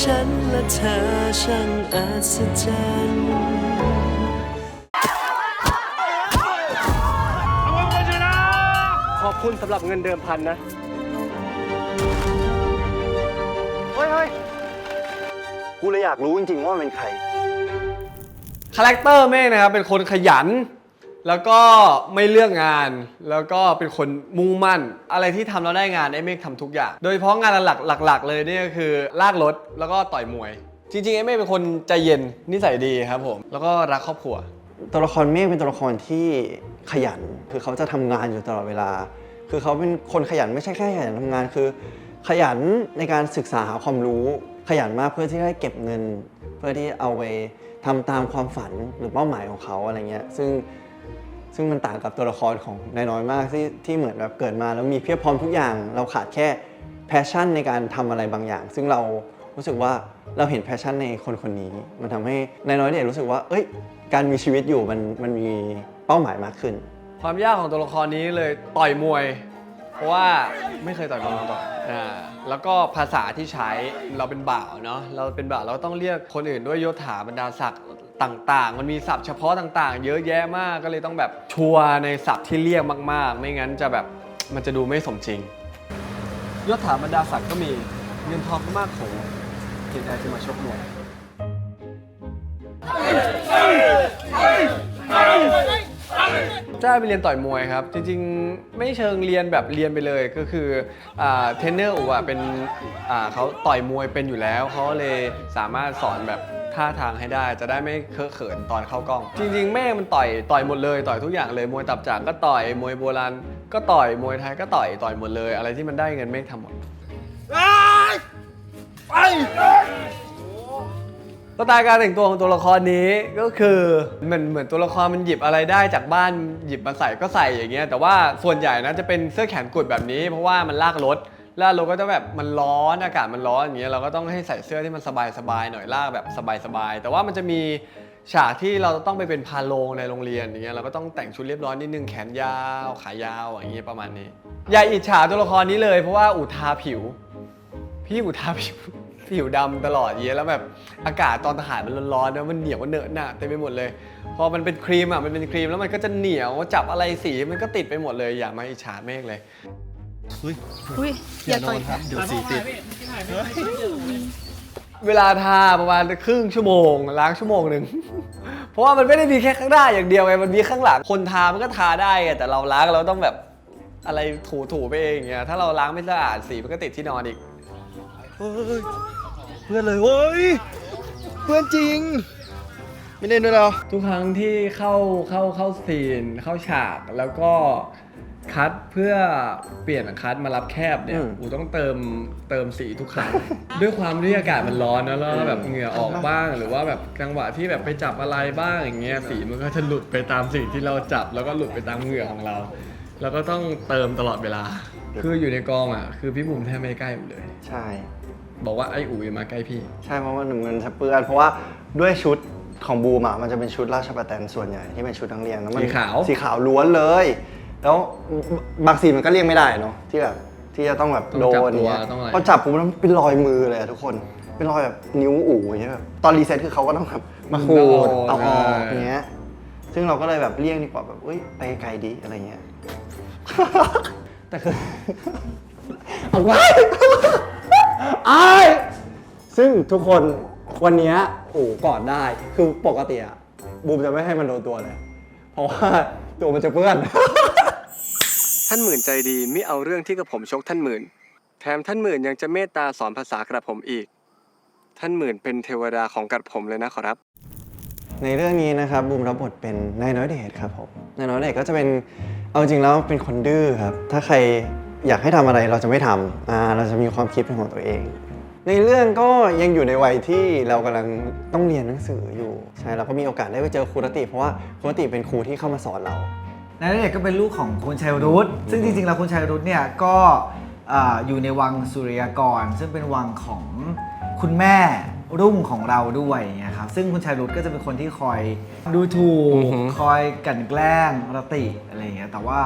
ฉันและเธอช่างอัศจรรย์ขอบคุณสำหรับเงินเดิมพันนะเฮ้ยกูเลยอยากรู้จริงๆว่ามันเป็นใครคาแรคเตอร์เมฆนะครับเป็นคนขยันแล้วก็ไม่เลือกงานแล้วก็เป็นคนมุ่งมั่นอะไรที่ทำแล้วได้งานไอ้เมฆทำทุกอย่างโดยเฉพาะงานหลักเลยนี่ก็คือลากรถแล้วก็ต่อยมวยจริงๆไอ้เมฆเป็นคนใจเย็นนิสัยดีครับผมแล้วก็รักครอบครัวตัวละครเมฆเป็นตัวละครที่ขยันคือเขาจะทำงานอยู่ตลอดเวลาคือเขาเป็นคนขยันไม่ใช่แค่ขยันทำงานคือขยันในการศึกษาหาความรู้ขยันมากเพื่อที่จะเก็บเงินเพื่อที่เอาไปทำตามความฝันหรือเป้าหมายของเขาอะไรเงี้ยซึ่งมันต่างกับตัวละครของนายน้อยมากที่เหมือนแบบเกิดมาแล้วมีเพียบพร้อมทุกอย่างเราขาดแค่แพชชั่นในการทำอะไรบางอย่างซึ่งเรารู้สึกว่าเราเห็นแพชชั่นในคนคนนี้มันทำให้นายน้อยเนี่ยรู้สึกว่าการมีชีวิตอยู่มันมีเป้าหมายมากขึ้นความยากของตัวละครนี้เลยต่อยมวยเพราะว่าไม่เคยต่อยมวยมาก่อนแล้วก็ภาษาที่ใช้เราเป็นบ่าวเนาะเราเป็นบ่าวเราต้องเรียกคนอื่นด้วยยศถาบรรดาศักดิ์ต่างๆมันมีศัพท์เฉพาะต่างๆเยอะแยะมากก็เลยต้องแบบชัวร์ในศัพท์ที่เรียกมากๆไม่งั้นจะแบบมันจะดูไม่สมจริงยศถาบรรดาศักดิ์ก็มีเงินทองก็มากโขเพียงแต่จะมาชกมวยจะไปเรียนต่อยมวยครับจริงๆไม่เชิงเรียนแบบเรียนไปเลยก็คือเทรนเนอร์อู๋เป็นเขาต่อยมวยเป็นอยู่แล้วเขาเลยสามารถสอนแบบท่าทางให้ได้จะได้ไม่เคอะเขินตอนเข้ากล้องจริงๆแม่มันต่อยหมดเลยต่อยทุกอย่างเลยมวยตับจากก็ต่อยมวยโบราณก็ต่อยมวยไทยก็ต่อยหมดเลยอะไรที่มันได้เงินเมฆทำหมดสไตล์การแต่งตัวของตัวละครนี้ก็คือเหมือนตัวละครมันหยิบอะไรได้จากบ้านหยิบมาใส่ก็ใส่อย่างเงี้ยแต่ว่าส่วนใหญ่นะจะเป็นเสื้อแขนกุดแบบนี้เพราะว่ามันลากรถก็จะแบบมันร้อนอากาศมันร้อนอย่างเงี้ยเราก็ต้องให้ใส่เสื้อที่มันสบายหน่อยลากแบบสบายแต่ว่ามันจะมีฉากที่เราต้องไปเป็นพาโรงในโรงเรียนอย่างเงี้ยเราก็ต้องแต่งชุดเรียบร้อยนิดนึงแขนยาวขายาวอย่างเงี้ยประมาณนี้อย่าอิจฉาตัวละครนี้เลยเพราะว่าอุทาผิวพี่อุทาผิวดำตลอดอย่างเงี้ยแล้วแบบอากาศตอนทหารมันร้อนๆนะมันเหนียวเหนอะหนะเต็มไปหมดเลยพอมันเป็นครีมมันเป็นครีมแล้วมันก็จะเหนียวจับอะไรสีมันก็ติดไปหมดเลยอย่ามาอิจฉาเมฆเลยอุ้ยอย่าต่อยครับเดี๋ยวสีติดเวลาทาประมาณครึ่งชั่วโมงล้างชั่วโมงนึงเพราะว่ามันไม่ได้มีแค่ข้างหน้าอย่างเดียวไงมันมีข้างหลังคนทามันก็ทาได้ไงแต่เราล้างเราต้องแบบอะไรถูไปเองอย่างเงี้ยถ้าเราล้างไม่สะอาดสีมันก็ติดที่นอนอีกเพื่อนเลยเว้ยเพื่อนจริงไม่เล่นด้วยเราทุกครั้งที่เข้าซีนเข้าฉากแล้วก็คัดเพื่อเปลี่ยนคัดมารับแคบเนี่ยอูต้องเติมสีทุกครั้ง ด้วยความที่อากาศมันร้อนนะแล้วแบบเหงื่อออกบ้างหรือว่าแบบจังหวะที่แบบไปจับอะไรบ้างอย่างเงี้ยสีมันก็จะหลุดไปตามสิ่งที่เราจับแล้วก็หลุดไปตามเหงื่อของเราแล้วก็ต้องเติมตลอดเวลาคืออยู่ในกองคือพี่บุ๋มแทบไม่ใกล้อูเลยใช่บอกว่าไอ้อูอย่ามาใกล้พี่ใช่เพราะว่าเงินเปื้อนเพราะว่าด้วยชุดของบูมมันจะเป็นชุดราชประแตนส่วนใหญ่ที่เป็นชุดนักเรียนแล้วมันสีขาวล้วนเลยแล้วบางสีมันก็เลี่ยงไม่ได้เนาะที่แบบที่จะต้องแบบโดนเนี้ยพอจับปุ๊บมันเป็นรอยมือเลยทุกคนเป็นรอยแบบนิ้วอู่อย่างเงี้ยแบบตอนรีเซ็ตคือเขาก็ต้องแบบมาขูดเอาออกอย่างเงี้ยซึ่งเราก็เลยแบบเลี่ยงดีกว่าแบบไปไกลดีอะไรเงี้ยแต่คือเอาไว้ซึ่งทุกคนวันนี้กอดได้คือปกติบูมจะไม่ให้มันโดนตัวเลยเพราะว่าตัวมันจะเปื้อนท่านหมื่นใจดีไม่เอาเรื่องที่กระผมชกท่านหมื่นแถมท่านหมื่นยังจะเมตตาสอนภาษากระผมอีกท่านหมื่นเป็นเทวดาของกระผมเลยนะขอรับในเรื่องนี้นะครับบูมรับบทเป็นนายน้อยเดชครับผมนายน้อยเดชก็จะเป็นเอาจริงแล้วเป็นคนดื้อครับถ้าใครอยากให้ทำอะไรเราจะไม่ทำเราจะมีความคิดเป็นของตัวเองในเรื่องก็ยังอยู่ในวัยที่เรากำลังต้องเรียนหนังสืออยู่ใช่เราก็มีโอกาสได้ไปเจอครูรติเพราะว่าครูรติเป็นครูที่เข้ามาสอนเรานายณเดชน์ก็เป็นลูกของคุณชัยรุตซึ่งจริงๆแล้วคุณชัยรุตเนี่ยก็อยู่ในวังสุริยากรซึ่งเป็นวังของคุณแม่รุ่งของเราด้วยนะครับซึ่งคุณชัยรุตก็จะเป็นคนที่คอยดูถูกคอยกลั่นแกล้งรติอะไรอย่างเงี้ยแต่ว่า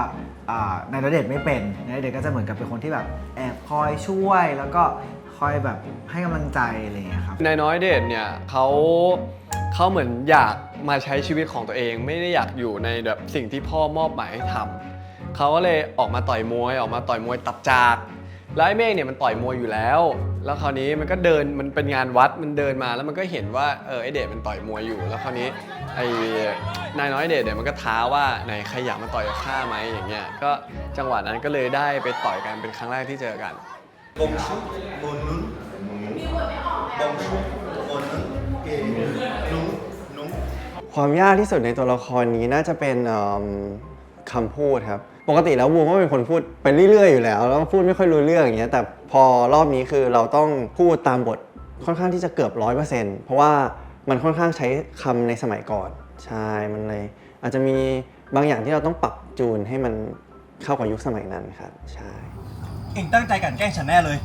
นายณเดชน์ไม่เป็นนายณเดชน์ก็จะเหมือนกับเป็นคนที่แบบแอบคอยช่วยแล้วก็ค คอยแบบให้กำลังใจอะไรอย่างเงี้ยครับ นายน้อยเดชเนี่ยเขาเหมือนอยากมาใช้ชีวิตของตัวเอง ไม่ได้อยากอยู่ในแบบสิ่งที่พ่อมอบหมายให้ทำเขาก็เลยออกมาต่อยมวยตับจากแล้วไอ้เมฆเนี่ยมันต่อยมวยอยู่แล้วคราวนี้มันก็เดินมันเป็นงานวัดมันเดินมาแล้วมันก็เห็นว่าไอ้เดชมันต่อยมวยอยู่แล้วคราวนี้ไอ้นายน้อยเดชเนี่ยมันก็ท้าว่าไหนใครอยากมาต่อยกับข้าไหมอย่างเงี้ยก็จังหวะนั้นก็เลยได้ไปต่อยกันเป็นครั้งแรกที่เจอกัน ความยากที่สุดในตัวละครนี้น่าจะเป็นคำพูดครับปกติแล้ววูก็เป็นคนพูดไปเรื่อยๆอยู่แล้วแล้วพูดไม่ค่อยรู้เรื่องอย่างเงี้ยแต่พอรอบนี้คือเราต้องพูดตามบทค่อนข้างที่จะเกือบ 100% เพราะว่ามันค่อนข้างใช้คำในสมัยก่อนใช่มันเลยอาจจะมีบางอย่างที่เราต้องปรับจูนให้มันเข้ากับยุคสมัยนั้นครับใช่ เองตั้งใจกลั่นแกล้งฉันแน่เลย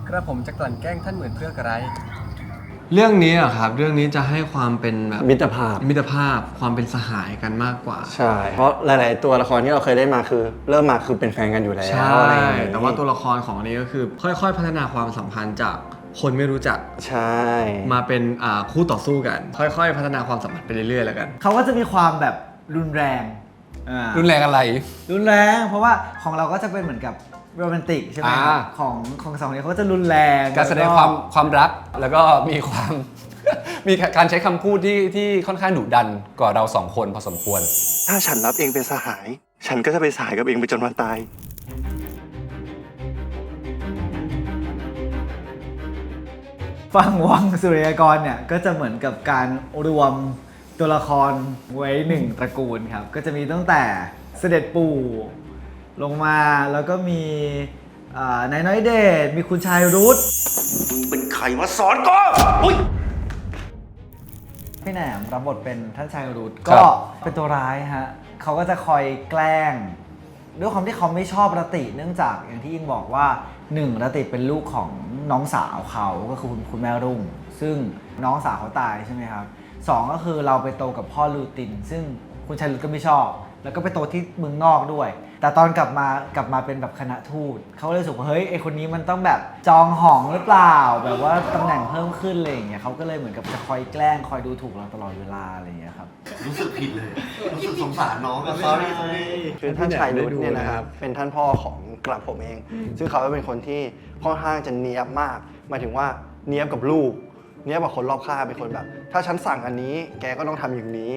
กระผมจะกลั่นแกล้งท่านเหมือนเพื่ออะไร เรื่องนี้อะครับเรื่องนี้จะให้ความเป็นแบบ มิตรภาพ ความเป็นสหายกันมากกว่า ใช่เพราะหลายๆตัวละครที่เราเคยได้มาคือเริ่มมาคือเป็นแฟนกันอยู่แล้ว ใช่ อะไรอย่างงี้ แต่ว่าตัวละครของอันนี้ก็คือค่อยๆ พัฒนาความสัมพันธ์จากคนไม่รู้จัก ใช่ มาเป็นคู่ต่อสู้กัน ค่อยๆ พัฒนาความสัมพันธ์ไปเรื่อยๆแล้วกัน เขาก็จะมีความแบบรุนแรงรุนแรงอะไร รุนแรงเพราะว่าของเราก็จะเป็นเหมือนกับโรแมนติกใช่ไหมครับของสองคนนี้เขาก็จะรุนแรง การแสดงความรักแล้วก็มีความ มีการใช้คำพูดที่ค่อนข้างดุดันกว่าเราสองคนพอสมควร ถ้าฉันรับเองเป็นสหาย ฉันก็จะไปสหายกับเองไปจนวันตาย ฝั่งวังสุริยากรเนี่ยก็จะเหมือนกับการรวมตัวละครไว้หนึ่งตระกูลครับ ก็จะมีตั้งแต่เสด็จปู่ลงมาแล้วก็มีนายน้อยเดชมีคุณชายรุธ มึงเป็นใครมาสอนก็อุ้ย พี่แหนมรับบทเป็นท่านชายรุธ ครั ก็ บ เป็นตัวร้ายฮะเขาก็จะคอยแกล้งด้วยความที่เขาไม่ชอบรติเนื่องจากอย่างที่อินบอกว่าหนึ่งรติเป็นลูกของน้องสาวเขาก็คือคุณแม่รุ่ง ซึ่งน้องสาวเขาตายใช่ไหมครับสองก็คือเราไปโตกับพ่อลูติน ซึ่งคุณชายรุธก็ไม่ชอบ แล้วก็ไปโตที่เมืองนอกด้วย แต่ตอนกลับมาเป็นแบบคณะทูตเขาเลยรู้สึกว่าเฮ้ยไอคนนี้มันต้องแบบจองหองหรือเปล่าแบบว่าตำแหน่งเพิ่มขึ้นอะไรอย่างเงี้ยเขาก็เลยเหมือนกับจะคอยแกล้งคอยดูถูกเราตลอดเวลาอะไรอย่างเงี้ยครับ รู้สึกผิดเลย รู้สึกสงสารน้องกับเขาดิ คือท่านชายรุธเนี่ยนะครับเป็นท่านพ่อของกระผมเอง ซึ่งเขาเป็นคนที่ค่อนข้างจะเนียบมากหมายถึงว่าเนียบกับลูกเนียบกับคนรอบข้างเป็นคนแบบ ถ้าฉันสั่งอันนี้แกก็ต้องทำอย่างนี้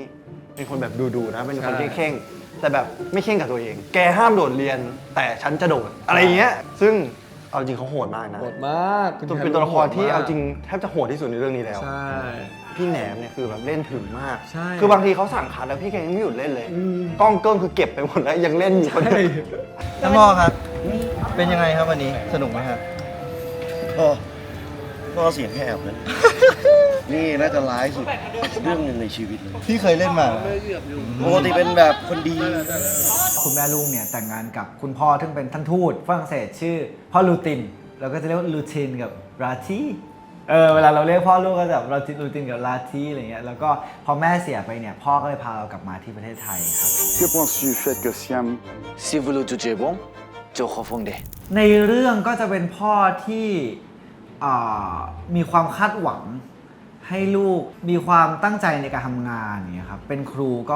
เป็นคนแบบดูๆนะเป็นคนเข่งๆแต่แบบไม่เข่งกับตัวเอง แกห้ามโดดเรียน แต่ฉันจะโดดอะไรอย่างเงี้ยซึ่งเอาจริงเขาโหดมากนะ โหดมาก เป็นตัวละครที่เอาจริงแทบจะโหดที่สุดในเรื่องนี้แล้ว ใช่ พี่แหนมเนี่ยคือแบบเล่นถึงมาก ใช่ คือบางทีเขาสั่งคัดแล้วพี่แกยังไม่หยุดเล่นเลย กล้องเกิ้งคือเก็บไปหมดแล้วยังเล่นอยู่คนเดียว ท่านพ่อครับ เป็นยังไงครับวันนี้ สนุกไหมครับก็เสียงแหบเลย นี่น่าจะร้ายสุดเรื่องหนึ่งในชีวิตเลยพี่เคยเล่นมาปกติเป็นแบบคนดี คุณแม่ลุงเนี่ยแต่งงานกับคุณพ่อซึ่งเป็นท่านทูตฝรั่งเศสชื่อพ่อลูตินเราก็จะเรียกว่าลูตินกับราทีเวลาเราเรียกพ่อลูกก็จะแบบลูตินกับราทีอะไรเงี้ยแล้วก็พอแม่เสียไปเนี่ยพ่อก็เลยพาเรากลับมาที่ประเทศไทยครับ Que penses-tu du fait que Siam Si vous le jugez bon, je refondais. ในเรื่องก็จะเป็นพ่อที่มีความคาดหวังให้ลูกมีความตั้งใจในการทำงานเนี่ยครับเป็นครูก็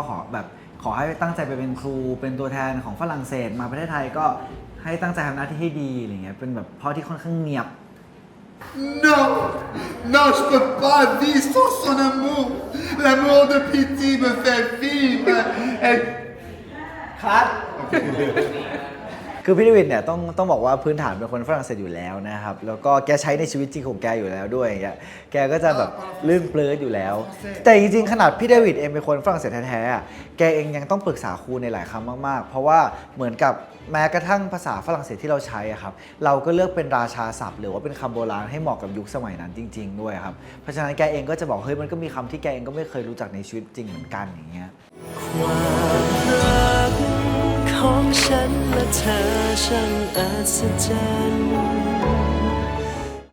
ขอให้ตั้งใจไปเป็นครูเป็นตัวแทนของฝรั่งเศสมาประเทศไทยก็ให้ตั้งใจทำหน้าที่ให้ดีอะไรเงี้ยเป็นแบบพ่อที่ค่อนข้างเงียบ Non Non, je peux pas vivre sans son amour L'amour de Pity me fait vivre Elle... คัด คือพี่เดวิดเนี่ยต้องบอกว่าพื้นฐานเป็นคนฝรั่งเศสอยู่แล้วนะครับแล้วก็แกใช้ในชีวิตจริงของแกอยู่แล้วด้วยอย่างเงี้ยแกก็จะแบบลื่นเปลือยอยู่แล้ว แต่จริงๆขนาดพี่เดวิดเองเป็นคนฝรั่งเศสแท้ๆอะแกเองยังต้องปรึกษาครูในหลายคำมากๆเพราะว่าเหมือนกับแม้กระทั่งภาษาฝรั่งเศสที่เราใช้อะครับเราก็เลือกเป็นราชาศัพท์หรือว่าเป็นคำโบราณให้เหมาะกับยุคสมัยนั้นจริงๆด้วยครับเพราะฉะนั้นแกเองก็จะบอกเฮ้ยมันก็มีคำที่แกเองก็ไม่เคยรู้จักในชีวิตจริงเหมือนกันอย่างเงี้ย ความรักของฉันและเธอช่างอัศจรรย์